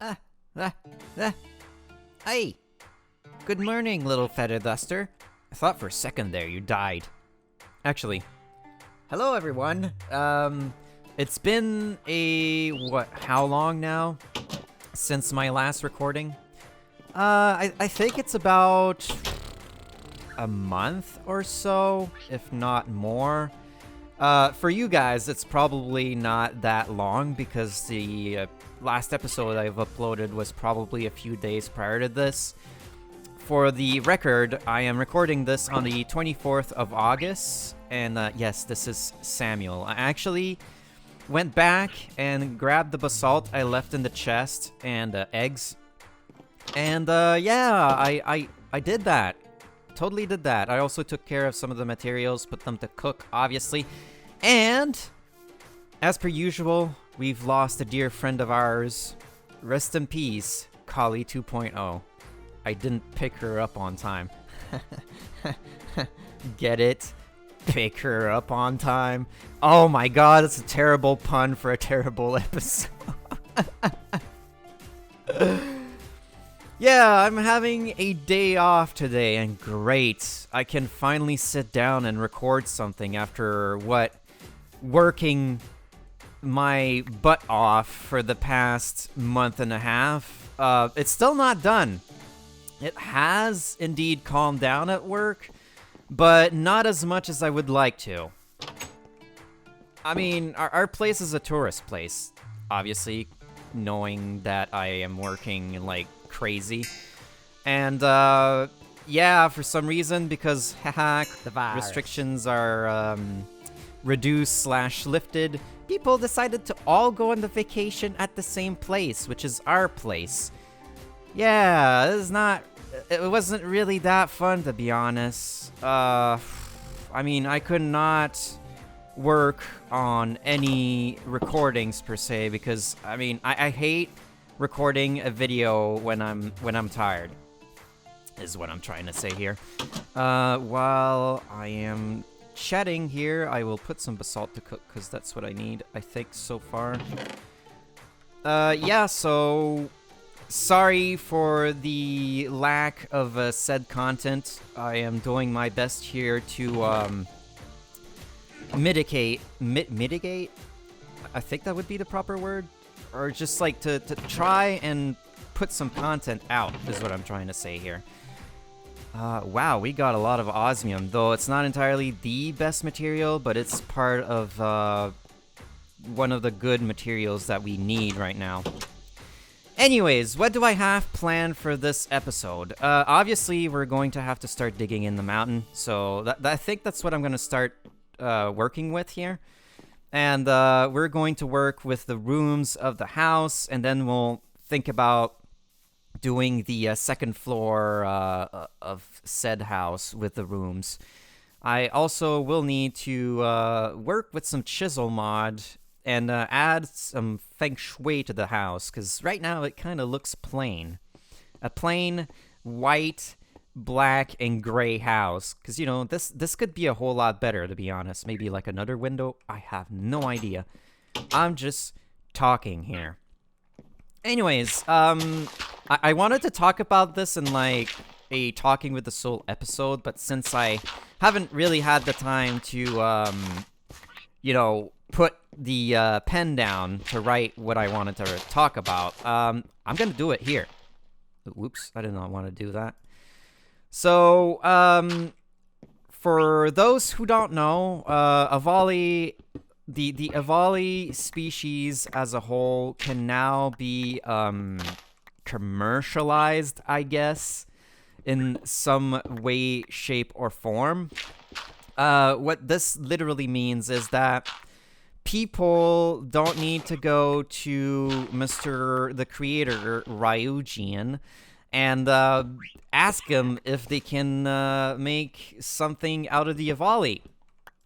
Ah, ah, ah. Hey! Good morning, little feather duster. I thought for a second there you died. Actually, hello everyone. It's been how long now? Since my last recording? I think it's about a month or so, if not more. For you guys, it's probably not that long because the last episode I've uploaded was probably a few days prior to this. For the record, I am recording this on the 24th of August, and yes, this is Samuel. I actually went back and grabbed the basalt I left in the chest and eggs. And yeah, I did that. Totally did that. I also took care of some of the materials, put them to cook, obviously. And, as per usual, we've lost a dear friend of ours. Rest in peace, Kali 2.0. I didn't pick her up on time. Get it? Pick her up on time? Oh my god, it's a terrible pun for a terrible episode. Yeah, I'm having a day off today, and great. I can finally sit down and record something after, working my butt off for the past month and a half. It's still not done. It has indeed calmed down at work, but not as much as I would like to. I mean, our place is a tourist place, obviously, knowing that I am working like crazy. And yeah, for some reason, because haha, the restrictions are reduced/lifted, people decided to all go on the vacation at the same place, which is our place. Yeah, it wasn't really that fun, to be honest. I mean, I could not work on any recordings per se because I mean, I hate recording a video when I'm tired, is what I'm trying to say here. While I am chatting here, I will put some basalt to cook because that's what I need, I think, so far. Yeah, so sorry for the lack of said content. I am doing my best here to mitigate. I think that would be the proper word, or just like to try and put some content out is what I'm trying to say here. Wow, we got a lot of osmium, though it's not entirely the best material, but it's part of one of the good materials that we need right now. Anyways, what do I have planned for this episode? Obviously, we're going to have to start digging in the mountain, so I think that's what I'm going to start working with here. And we're going to work with the rooms of the house, and then we'll think about doing the second floor of said house with the rooms. I also will need to work with some chisel mod and add some feng shui to the house, because right now it kind of looks plain. A plain, white, black, and gray house. Because, you know, this could be a whole lot better, to be honest. Maybe like another window. I have no idea. I'm just talking here. Anyways, I wanted to talk about this in like a Talking with the Soul episode, but since I haven't really had the time to, you know, put the pen down to write what I wanted to talk about, I'm gonna do it here. Whoops, I did not want to do that. So, for those who don't know, Avali, the Avali species as a whole can now be commercialized, I guess, in some way, shape, or form. What this literally means is that people don't need to go to Mr. the Creator, Ryuujin, and ask him if they can make something out of the Avali.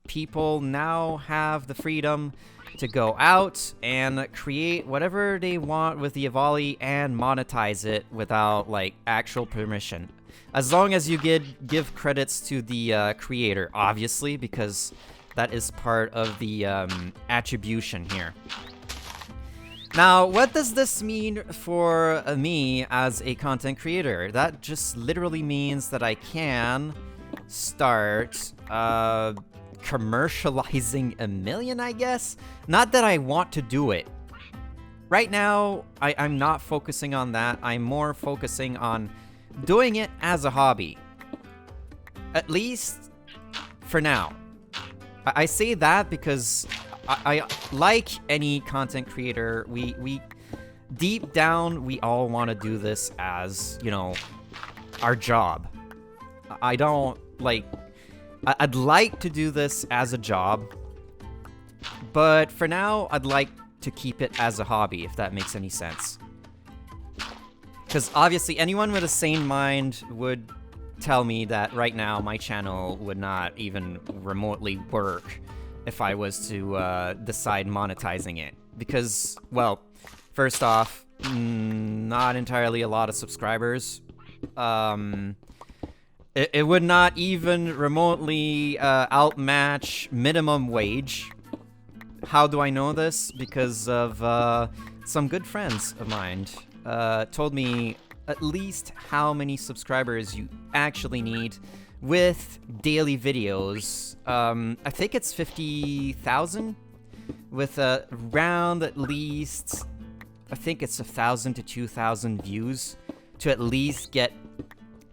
People now have the freedom to go out and create whatever they want with the Avali and monetize it without, like, actual permission. As long as you give credits to the creator, obviously, because that is part of the attribution here. Now, what does this mean for me as a content creator? That just literally means that I can start commercializing Eimilian, I guess? Not that I want to do it. Right now, I'm not focusing on that. I'm more focusing on doing it as a hobby. At least for now. I say that because I like any content creator, we deep down, we all want to do this as, you know, our job. I don't, like, I'd like to do this as a job, but for now, I'd like to keep it as a hobby, if that makes any sense. Because obviously, anyone with a sane mind would tell me that right now, my channel would not even remotely work if I was to decide monetizing it. Because, well, first off, not entirely a lot of subscribers. It would not even remotely outmatch minimum wage. How do I know this? Because of some good friends of mine told me at least how many subscribers you actually need with daily videos. I think it's 50,000 with around at least, I think it's 1,000 to 2,000 views to at least get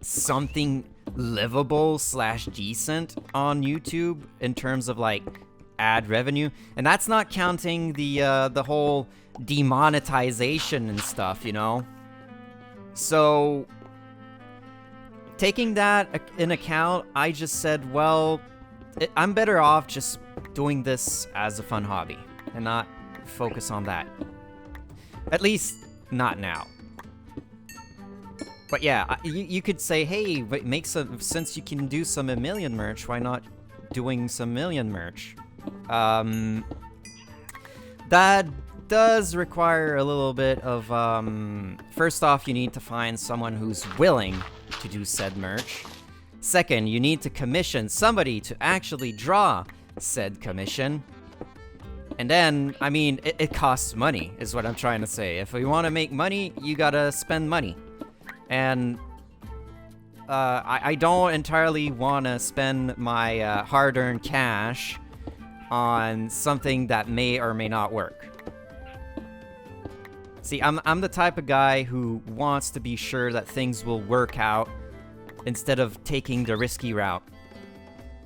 something livable / decent on YouTube in terms of like ad revenue. And that's not counting the whole demonetization and stuff, you know? So taking that in account, I just said, well, I'm better off just doing this as a fun hobby and not focus on that. At least, not now. But yeah, you could say, hey, make some, since you can do some Eimilian merch, why not doing some Eimilian merch? That does require a little bit of, first off, you need to find someone who's willing to do said merch. Second, you need to commission somebody to actually draw said commission. And then, I mean, it costs money, is what I'm trying to say. If you want to make money, you gotta spend money. And I don't entirely want to spend my hard-earned cash on something that may or may not work. See, I'm the type of guy who wants to be sure that things will work out instead of taking the risky route.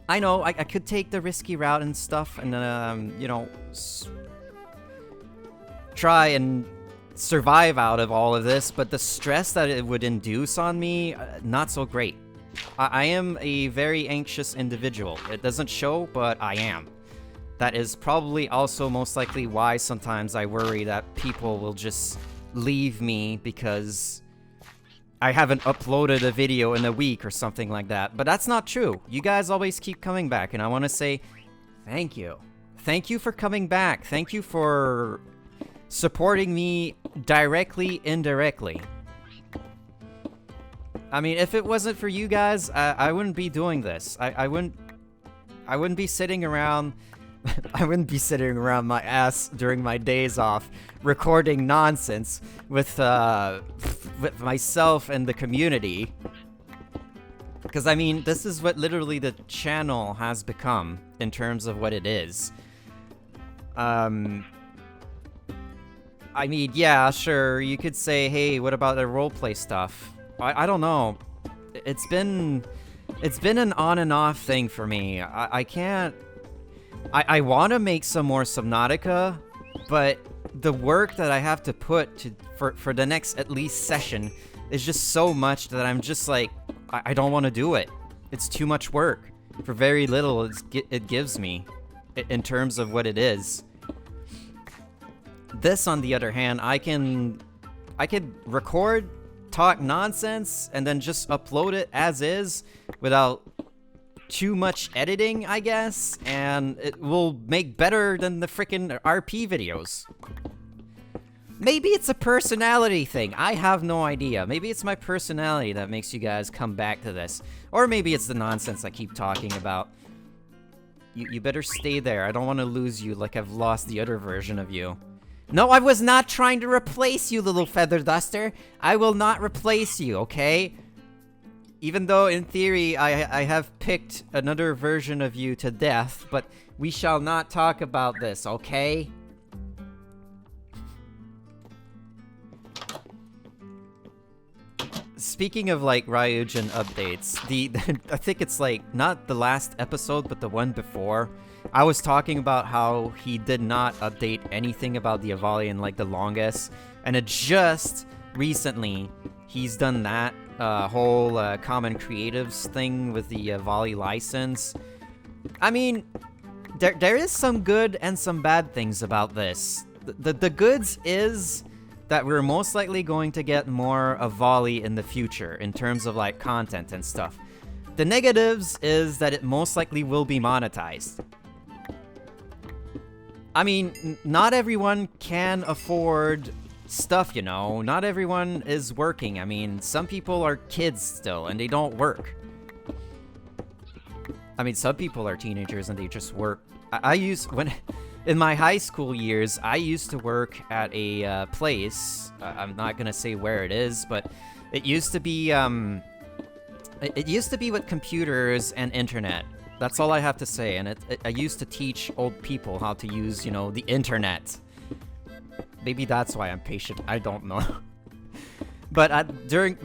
I know, I could take the risky route and stuff and, you know, try and survive out of all of this, but the stress that it would induce on me, not so great. I am a very anxious individual. It doesn't show, but I am. That is probably also most likely why sometimes I worry that people will just leave me because I haven't uploaded a video in a week or something like that. But that's not true. You guys always keep coming back, and I want to say thank you. Thank you for coming back. Thank you for supporting me directly, indirectly. I mean, if it wasn't for you guys, I wouldn't be doing this. I wouldn't be sitting around I wouldn't be sitting around my ass during my days off recording nonsense with myself and the community. Because, I mean, this is what literally the channel has become in terms of what it is. I mean, yeah, sure, you could say, hey, what about the roleplay stuff? I don't know. It's been an on and off thing for me. I can't... I want to make some more Subnautica, but the work that I have to put for the next at least session is just so much that I'm just like, I don't want to do it. It's too much work for very little it gives me in terms of what it is. This, on the other hand, I could record, talk nonsense, and then just upload it as is without too much editing, I guess, and it will make better than the frickin' RP videos. Maybe it's a personality thing. I have no idea. Maybe it's my personality that makes you guys come back to this. Or maybe it's the nonsense I keep talking about. You better stay there. I don't want to lose you like I've lost the other version of you. No, I was not trying to replace you, little feather duster. I will not replace you, okay? Even though, in theory, I have picked another version of you to death, but we shall not talk about this, okay? Speaking of, like, Ryujin updates, I think it's, like, not the last episode, but the one before, I was talking about how he did not update anything about the Avali in, like, the longest, and it just recently, he's done that whole Common Creatives thing with the Avali license. I mean, there is some good and some bad things about this. The goods is that we're most likely going to get more Avali in the future in terms of, like, content and stuff. The negatives is that it most likely will be monetized. I mean, not everyone can afford stuff, you know. Not everyone is working. I mean, some people are kids still, and they don't work. I mean, some people are teenagers, and they just work. In my high school years, I used to work at a place. I'm not gonna say where it is, but it used to be, it used to be with computers and internet. That's all I have to say, and I used to teach old people how to use, you know, the internet. Maybe that's why I'm patient, I don't know. But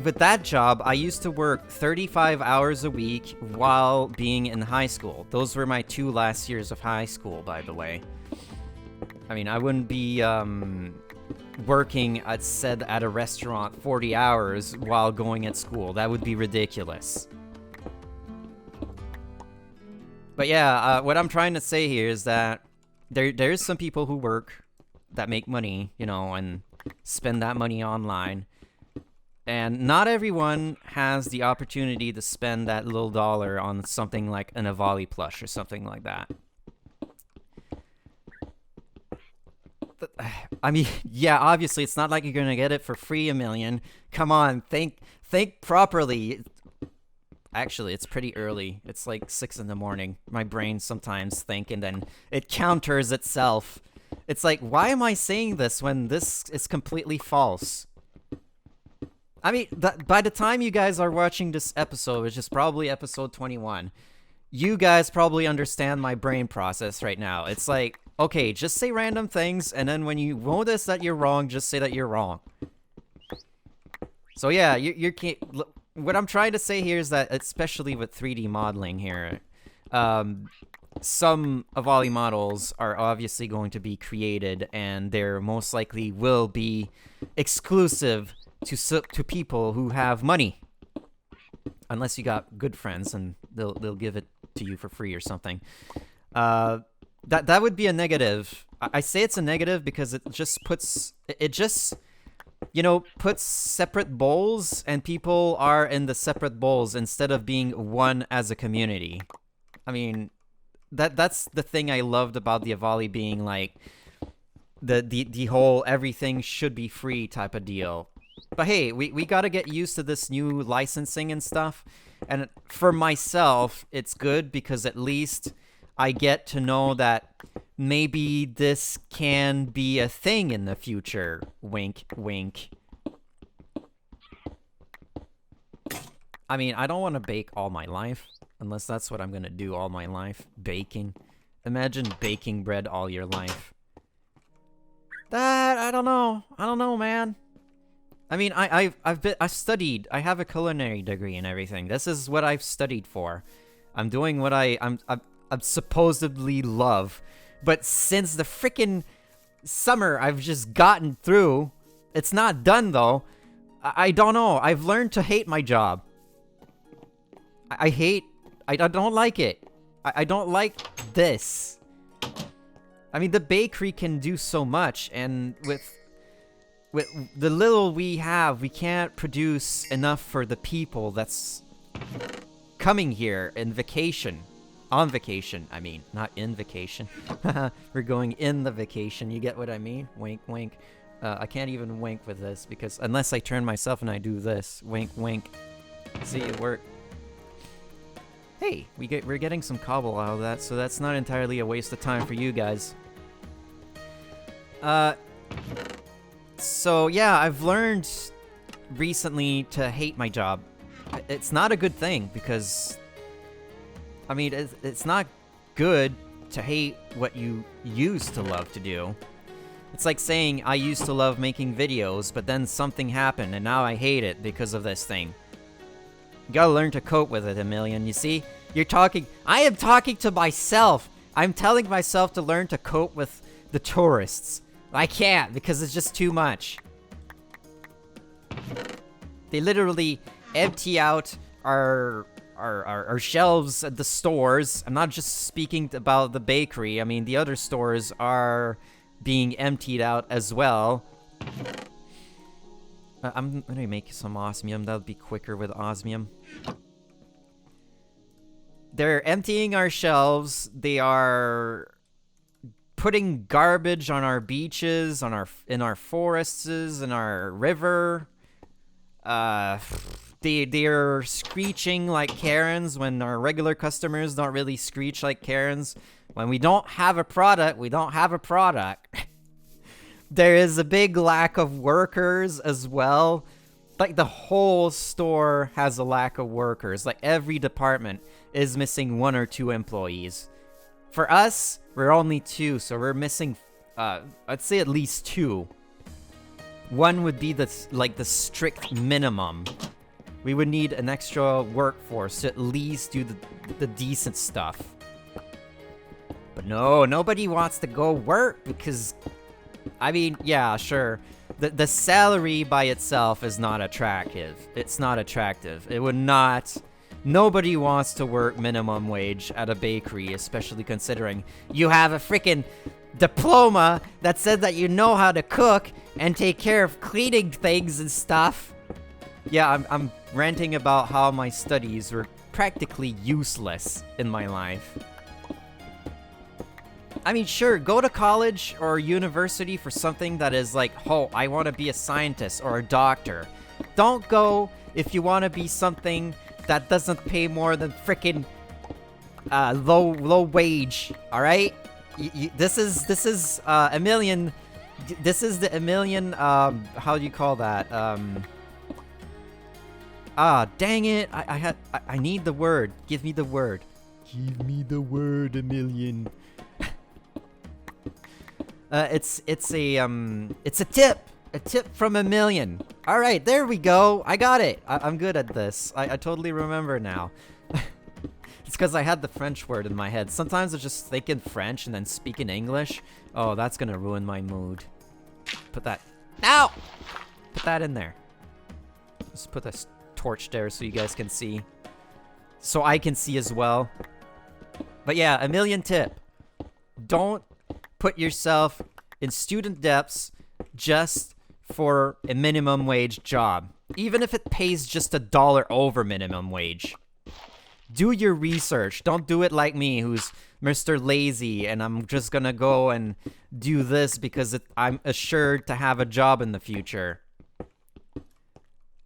with that job, I used to work 35 hours a week while being in high school. Those were my 2 last years of high school, by the way. I mean, I wouldn't be, working, at a restaurant 40 hours while going at school. That would be ridiculous. But yeah, what I'm trying to say here is that there's some people who work that make money, you know, and spend that money online. And not everyone has the opportunity to spend that little dollar on something like an Avali plush or something like that. I mean, yeah, obviously, it's not like you're gonna get it for free, Eimilian. Come on, think properly. Actually, it's pretty early. It's like 6 in the morning. My brain sometimes think, and then it counters itself. It's like, why am I saying this when this is completely false? I mean, by the time you guys are watching this episode, which is probably episode 21, you guys probably understand my brain process right now. It's like, okay, just say random things, and then when you notice that you're wrong, just say that you're wrong. So yeah, you can't... What I'm trying to say here is that, especially with 3D modeling here, some Avali models are obviously going to be created, and they're most likely will be exclusive to people who have money. Unless you got good friends, and they'll give it to you for free or something. That would be a negative. I say it's a negative because it just puts... It just... you know, puts separate bowls, and people are in the separate bowls instead of being one as a community. I mean, that's the thing I loved about the Avali being like the whole everything should be free type of deal. But hey, we gotta get used to this new licensing and stuff. And for myself, it's good because at least I get to know that maybe this can be a thing in the future. Wink, wink. I mean, I don't want to bake all my life, unless that's what I'm going to do all my life. Baking. Imagine baking bread all your life. I don't know, man. I mean, I've studied. I have a culinary degree and everything. This is what I've studied for. I'm doing what I'm supposedly love. But since the freaking summer I've just gotten through, it's not done though. I don't know. I've learned to hate my job. I don't like it. I don't like this. I mean, the bakery can do so much, and with the little we have, we can't produce enough for the people that's coming here in vacation. On vacation, I mean, not in vacation. We're going in the vacation, you get what I mean? Wink, wink. I can't even wink with this, because unless I turn myself and I do this. Wink, wink. See, it work. Hey, we're getting some cobble out of that, so that's not entirely a waste of time for you guys. So yeah, I've learned recently to hate my job. It's not a good thing because, I mean, it's not good to hate what you used to love to do. It's like saying I used to love making videos, but then something happened and now I hate it because of this thing. You gotta learn to cope with it, Eimilian. You see? You're talking... I am talking to myself! I'm telling myself to learn to cope with the tourists. I can't, because it's just too much. They literally empty out our shelves at the stores. I'm not just speaking about the bakery. I mean, the other stores are being emptied out as well. I'm gonna make some osmium. That'll be quicker with osmium. They're emptying our shelves. They are putting garbage on our beaches, in our forests, in our river. They're screeching like Karens when our regular customers don't really screech like Karens. When we don't have a product, we don't have a product. There is a big lack of workers as well. Like, the whole store has a lack of workers. Like, every department is missing 1 or 2 employees. For us, we're only 2, so we're missing, I'd say at least 2. 1 would be the strict minimum. We would need an extra workforce to at least do the decent stuff. But no, nobody wants to go work because, I mean, yeah, sure. The salary by itself is not attractive. It's not attractive. It would not... Nobody wants to work minimum wage at a bakery, especially considering you have a freaking diploma that said that you know how to cook and take care of cleaning things and stuff. Yeah, I'm ranting about how my studies were practically useless in my life. I mean, sure, go to college or university for something that is like, oh, I want to be a scientist or a doctor. Don't go if you want to be something that doesn't pay more than frickin' low wage, alright? This is Eimilian, this is the Eimilian, how do you call that? Dang it, I need the word. Give me the word. Give me the word, Eimilian. It's a tip. A tip from Eimilian. All right, there we go. I got it. I'm good at this. I totally remember now. It's because I had the French word in my head. Sometimes I just think in French and then speak in English. Oh, that's gonna ruin my mood. Put that... Ow! Put that in there. Just put this torch there so you guys can see. So I can see as well. But yeah, Eimilian tip. Don't put yourself in student debts just for a minimum wage job, even if it pays just $1 over minimum wage. Do your research. Don't do it like me, who's Mr. Lazy, and I'm just gonna go and do this because I'm assured to have a job in the future.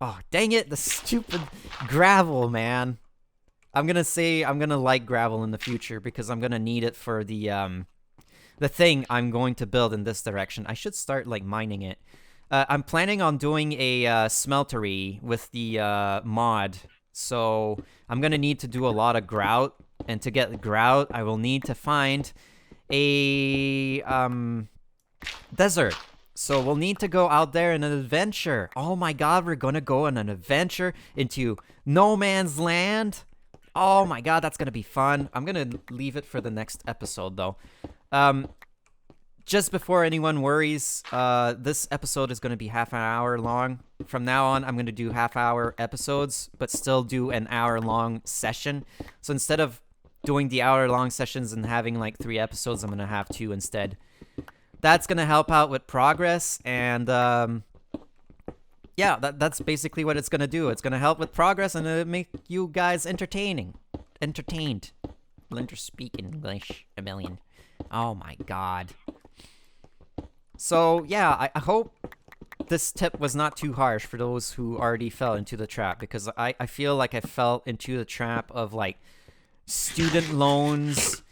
Oh, dang it, the stupid gravel, man. I'm gonna like gravel in the future because I'm gonna need it for the thing I'm going to build in this direction. I should start, like, mining it. I'm planning on doing a smeltery with the mod. So I'm going to need to do a lot of grout. And to get grout, I will need to find a desert. So we'll need to go out there in an adventure. Oh my god, we're going to go on an adventure into no man's land. Oh my god, that's going to be fun. I'm going to leave it for the next episode, though. Just before anyone worries, this episode is going to be half an hour long. From now on, I'm going to do half-hour episodes, but still do an hour-long session. So instead of doing the hour-long sessions and having like 3 episodes, I'm going to have 2 instead. That's going to help out with progress, and yeah, that's basically what it's going to do. It's going to help with progress, and it'll make you guys entertained. Learn to speak English, Eimilian. Oh my god. So, yeah, I hope this tip was not too harsh for those who already fell into the trap, because I feel like I fell into the trap of, like, student loans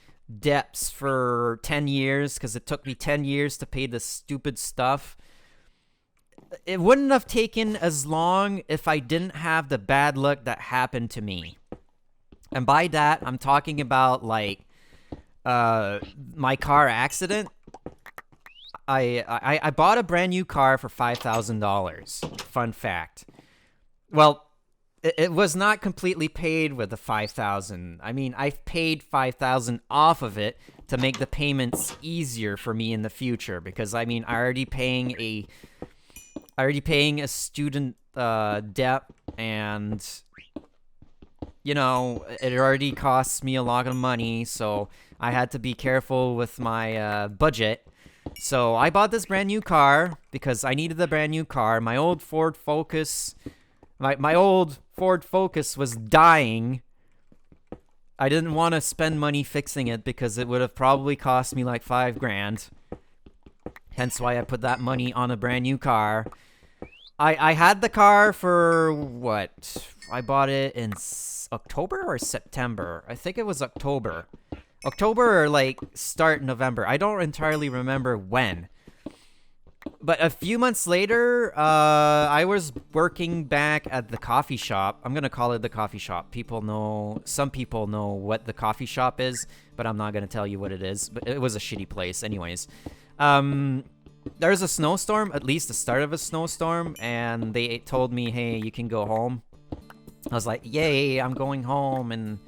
debts for 10 years because it took me 10 years to pay this stupid stuff. It wouldn't have taken as long if I didn't have the bad luck that happened to me. And by that, I'm talking about, like, my car accident. I bought a brand new car for $5,000. Fun fact. Well, it was not completely paid with the $5,000. I mean, I've paid $5,000 off of it to make the payments easier for me in the future. Because, I mean, I already paying a student debt, and, you know, it already costs me a lot of money, so I had to be careful with my budget. So I bought this brand new car because I needed a brand new car. My old Ford Focus, my old Ford Focus was dying. I didn't want to spend money fixing it because it would have probably cost me like $5,000. Hence why I put that money on a brand new car. I had the car for, what? I bought it in October or September? I think it was October. October or, like, start November. I don't entirely remember when. But a few months later, I was working back at the coffee shop. I'm gonna call it the coffee shop. Some people know what the coffee shop is, but I'm not gonna tell you what it is. But it was a shitty place anyways. There's a snowstorm, at least the start of a snowstorm, and they told me, hey, you can go home. I was like, yay, I'm going home and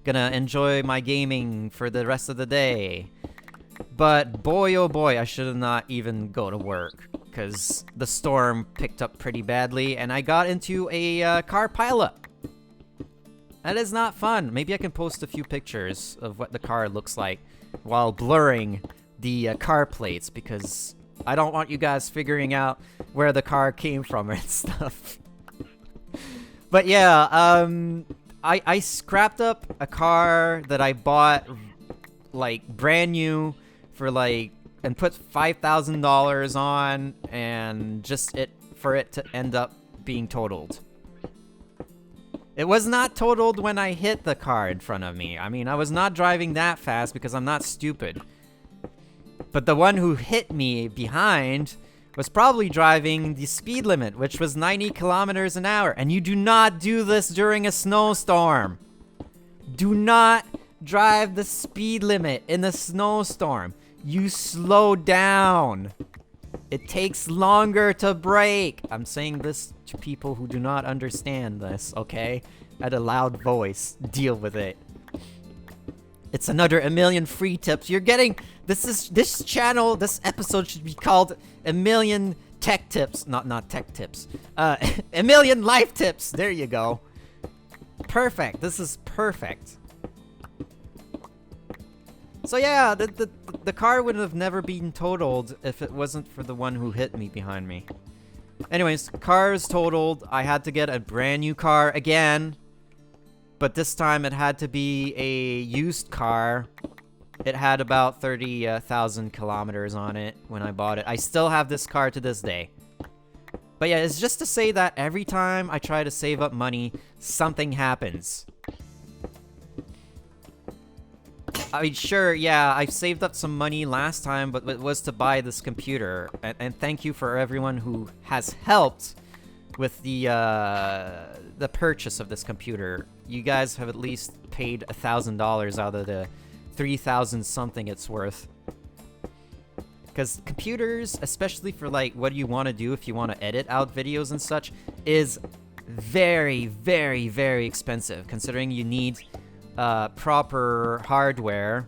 gonna enjoy my gaming for the rest of the day. But boy, oh boy, I should have not even go to work because the storm picked up pretty badly and I got into a car pileup. That is not fun. Maybe I can post a few pictures of what the car looks like while blurring the car plates because I don't want you guys figuring out where the car came from and stuff. But yeah, I scrapped up a car that I bought like brand new for like, and put $5,000 on, and just for it to end up being totaled. It was not totaled when I hit the car in front of me. I mean, I was not driving that fast because I'm not stupid. But the one who hit me behind was probably driving the speed limit, which was 90 kilometers an hour. And you do not do this during a snowstorm. Do not drive the speed limit in a snowstorm. You slow down. It takes longer to brake. I'm saying this to people who do not understand this, okay? At a loud voice. Deal with it. It's another Eimilian free tips. You're getting... This channel, this episode should be called Eimilian Tech Tips. Not Tech Tips. Eimilian Life Tips. There you go. Perfect. This is perfect. So yeah, the car would have never been totaled if it wasn't for the one who hit me behind me. Anyways, car is totaled. I had to get a brand new car again. But this time it had to be a used car. It had about 30,000 kilometers on it when I bought it. I still have this car to this day. But yeah, it's just to say that every time I try to save up money, something happens. I mean, sure, yeah, I saved up some money last time, but it was to buy this computer. And thank you for everyone who has helped with the purchase of this computer. You guys have at least paid $1,000 out of the 3,000 something it's worth. Because computers, especially for like what you want to do if you want to edit out videos and such, is very, very, very expensive, considering you need proper hardware.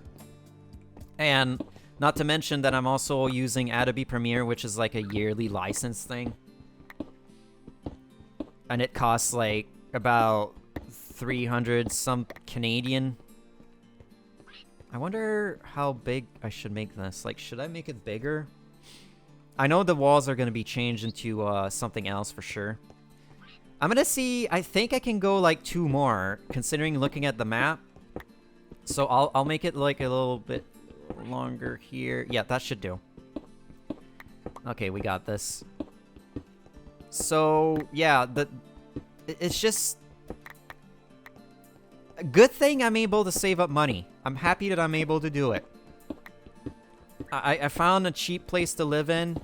And not to mention that I'm also using Adobe Premiere, which is like a yearly license thing. And it costs like about 300 some Canadian. I wonder how big I should make this. Like, should I make it bigger? I know the walls are going to be changed into something else for sure. I'm going to see. I think I can go like 2 more, considering looking at the map. So I'll make it like a little bit longer here. Yeah, that should do. Okay, we got this. So, yeah, it's just... a good thing I'm able to save up money. I'm happy that I'm able to do it. I found a cheap place to live in.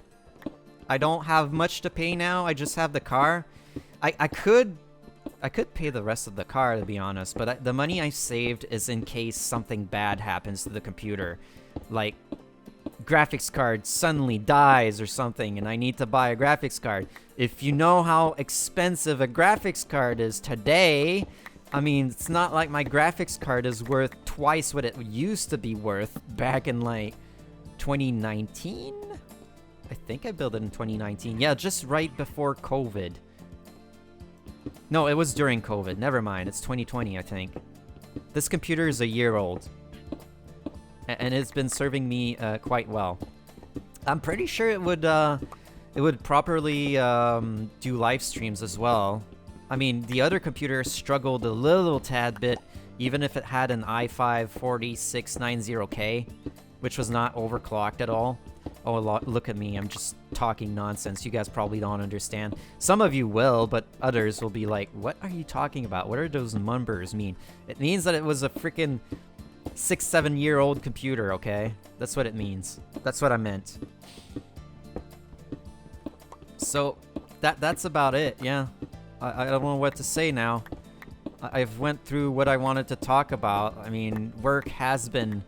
I don't have much to pay now. I just have the car. I could pay the rest of the car, to be honest, but the money I saved is in case something bad happens to the computer. Like, graphics card suddenly dies or something, and I need to buy a graphics card. If you know how expensive a graphics card is today, I mean, it's not like my graphics card is worth twice what it used to be worth back in, like, 2019? I think I built it in 2019. Yeah, just right before COVID. No, it was during COVID. Never mind. It's 2020, I think. This computer is a year old. And it's been serving me quite well. I'm pretty sure it would properly do live streams as well. I mean, the other computer struggled a little tad bit, even if it had an i5-4690K, which was not overclocked at all. Oh, look at me. I'm just talking nonsense. You guys probably don't understand. Some of you will, but others will be like, what are you talking about? What are those numbers mean? It means that it was a freaking 6-7-year-old computer, okay? That's what it means. That's what I meant. So, that's about it, yeah. I don't know what to say now. I've went through what I wanted to talk about. I mean, work has been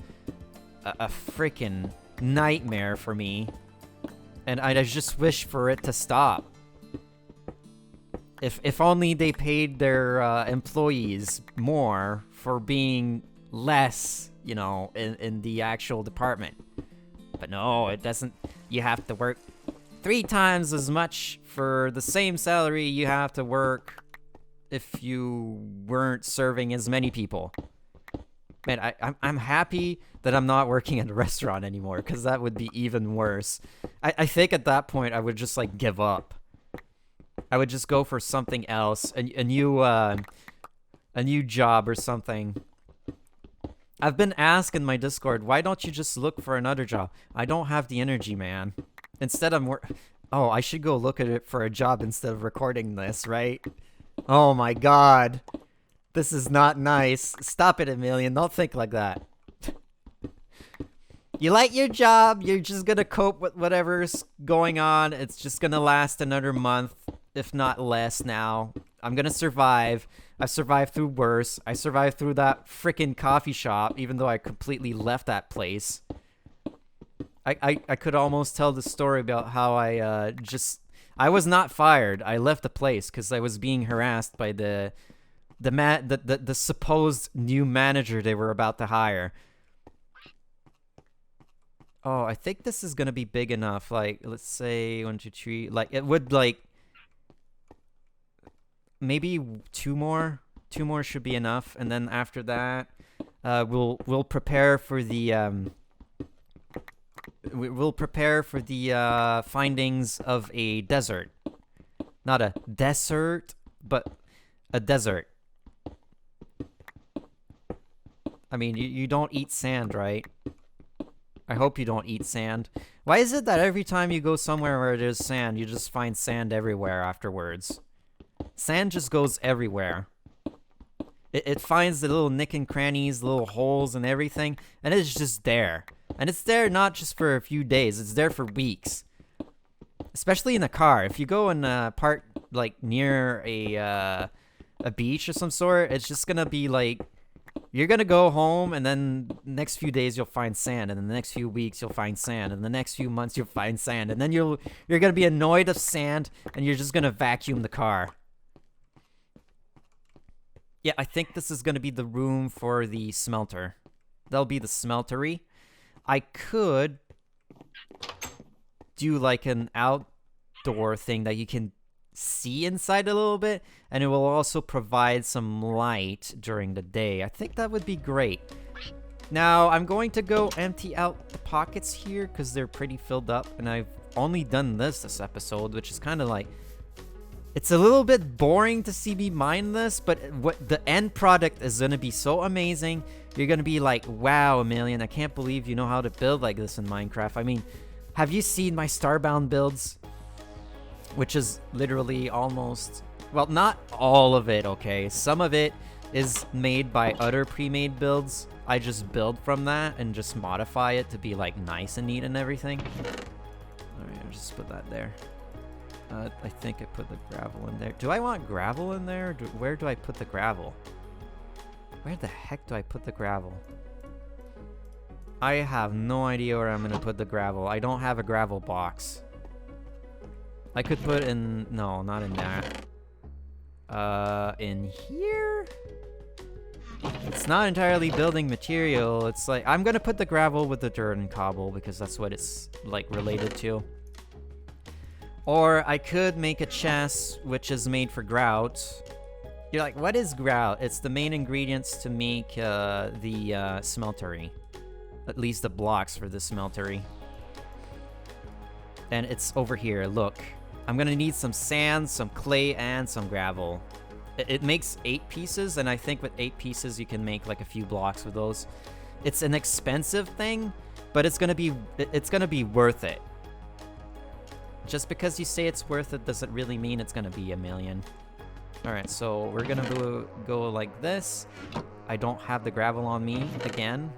a freaking nightmare for me, and I just wish for it to stop. If only they paid their employees more for being less, you know, in the actual department. But no, it doesn't. You have to work 3 times as much for the same salary you have to work if you weren't serving as many people. Man, I'm happy that I'm not working at a restaurant anymore, because that would be even worse. I think at that point I would just, like, give up. I would just go for something else, a new job or something. I've been asked in my Discord, why don't you just look for another job? I don't have the energy, man. Instead, oh, I should go look at it for a job instead of recording this, right? Oh my god. This is not nice. Stop it, Eimilian. Don't think like that. You like your job, you're just gonna cope with whatever's going on. It's just gonna last another month, if not less now. I'm gonna survive. I've survived through worse. I survived through that frickin' coffee shop, even though I completely left that place. I could almost tell the story about how I was not fired. I left the place because I was being harassed by the supposed new manager they were about to hire. Oh, I think this is gonna be big enough. Like, let's say 1, 2, 3. Like, it would, like, maybe 2 more. 2 more should be enough, and then after that, we'll prepare for the we'll prepare for the findings of a desert. Not a desert, but a desert. I mean, you don't eat sand, right? I hope you don't eat sand. Why is it that every time you go somewhere where there's sand, you just find sand everywhere afterwards? Sand just goes everywhere. It finds the little nick and crannies, little holes and everything, and it's just there. And it's there not just for a few days, it's there for weeks. Especially in a car. If you go in a part, like, near a beach or some sort, it's just gonna be like, you're gonna go home, and then next few days you'll find sand, and then the next few weeks you'll find sand, and the next few months you'll find sand, and then you're gonna be annoyed of sand, and you're just gonna vacuum the car. Yeah, I think this is gonna be the room for the smelter. That'll be the smeltery. I could do like an outdoor thing that you can see inside a little bit, and it will also provide some light during the day. I think that would be great. Now, I'm going to go empty out the pockets here because they're pretty filled up, and I've only done this episode, which is kind of like, it's a little bit boring to see me mine this, but what the end product is going to be so amazing. You're going to be like, wow, Eimilian, I can't believe you know how to build like this in Minecraft. I mean, have you seen my Starbound builds? Which is literally almost, well, not all of it, okay? Some of it is made by other pre-made builds. I just build from that and just modify it to be like nice and neat and everything. Alright, I'll just put that there. I think I put the gravel in there. Do I want gravel in there? Where do I put the gravel? Where the heck do I put the gravel? I have no idea where I'm gonna put the gravel. I don't have a gravel box. I could put in... No, not in that. In here? It's not entirely building material. It's like... I'm gonna put the gravel with the dirt and cobble because that's what it's, like, related to. Or I could make a chest which is made for grout. You're like, what is grout? It's the main ingredients to make the smeltery. At least the blocks for the smeltery. And it's over here, look. I'm gonna need some sand, some clay, and some gravel. It makes 8 pieces, and I think with 8 pieces you can make like a few blocks with those. It's an expensive thing, but it's gonna be worth it. Just because you say it's worth it doesn't really mean it's gonna be a million. Alright, so we're gonna go like this. I don't have the gravel on me again.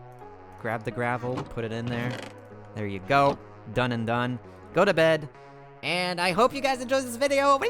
Grab the gravel, put it in there. There you go. Done and done. Go to bed. And I hope you guys enjoyed this video.